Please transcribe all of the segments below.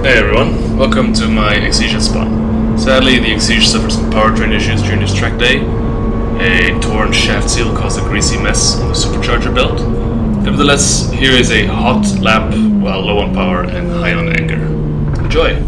Hey everyone, welcome to my Exige Spa. Sadly, the Exige suffered some powertrain issues during this track day. A torn shaft seal caused a greasy mess on the supercharger belt. Nevertheless, here is a hot lap while low on power and high on anger. Enjoy!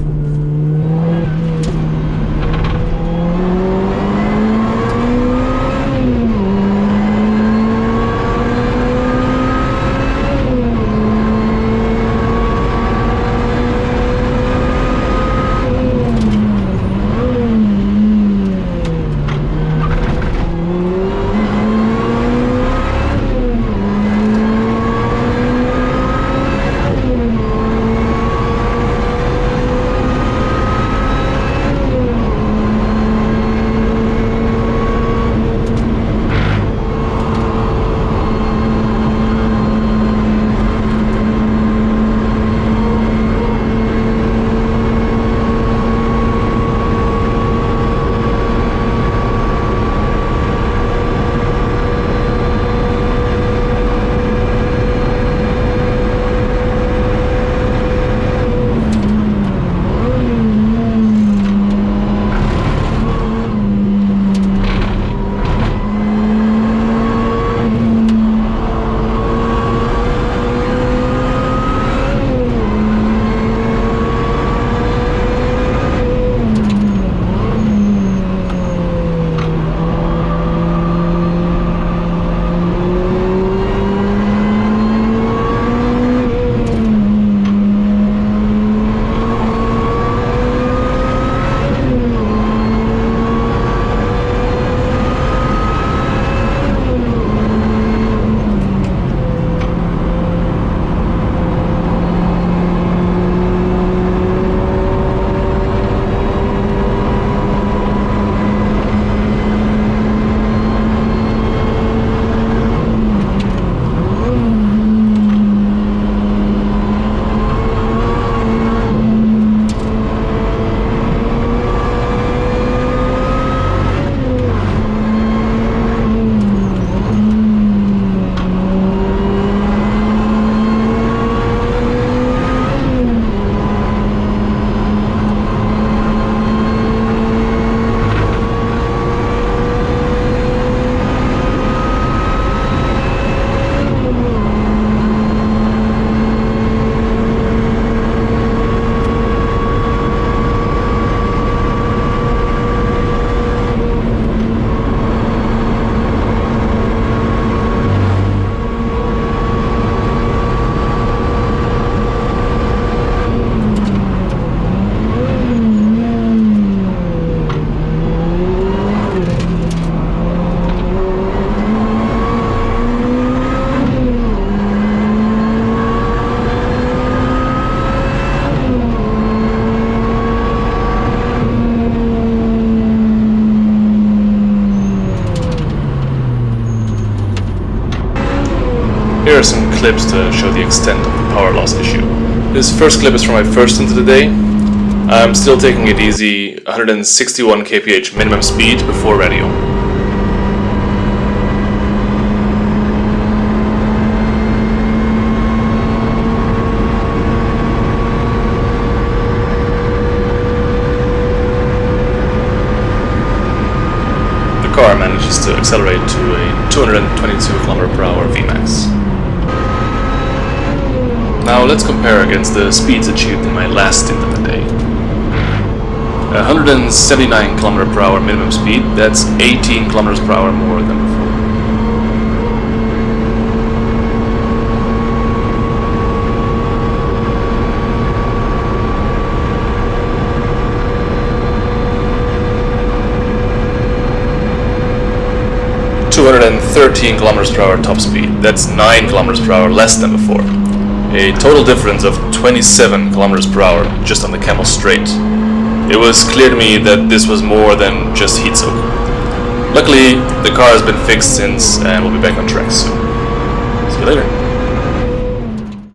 Here are some clips to show the extent of the power loss issue. This first clip is from my first stint of the day. I'm still taking it easy, 161 kph minimum speed before radio. The car manages to accelerate to a 222 km/h Vmax. Now let's compare against the speeds achieved in my last stint of the day. 179 km/h minimum speed, that's 18 km/h more than before. .213 km/h top speed, that's 9 km/h less than before. A total difference of 27 km/h just on the Camel Straight. It was clear to me that this was more than just heat soak. Luckily, the car has been fixed since and we'll be back on track soon. See you later.